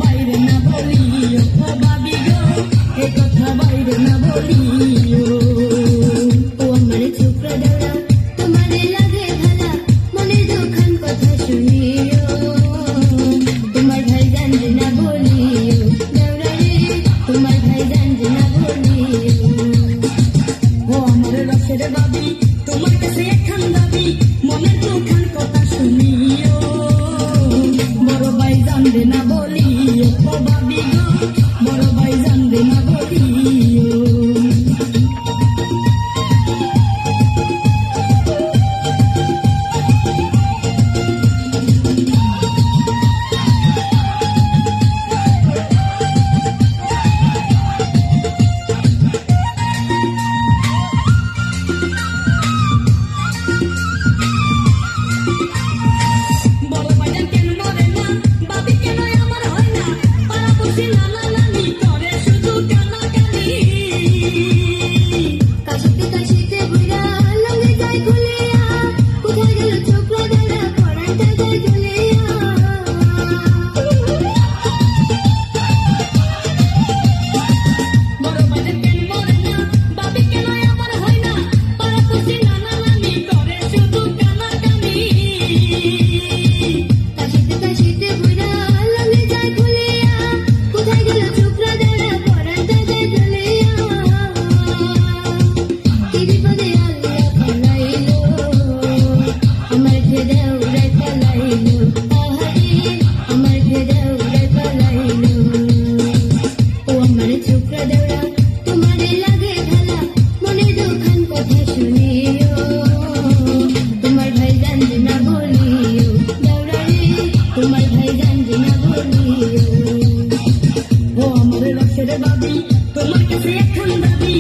বাইরে না বলিও ও ভাবি গো, এ কথা বাইরে না বলিও। ও আমার ছোকরা দেওরা তোমারে লাগে ভালা, মনের দুখান কথা শুনিও। তোমার ভাই জানবে না বলিও দেওরা রে, তোমার ভাই জানবে না বলিও। ও আমার রসের বাবি তোমার কাছে একখান দাবি, মনের দুখান কথা শুনিও। বড় ভাই জানবে না বলিও ও ভাবি গো, বড় ভাই জানবে না বলিও। তোমার কাছে একখান দাবি,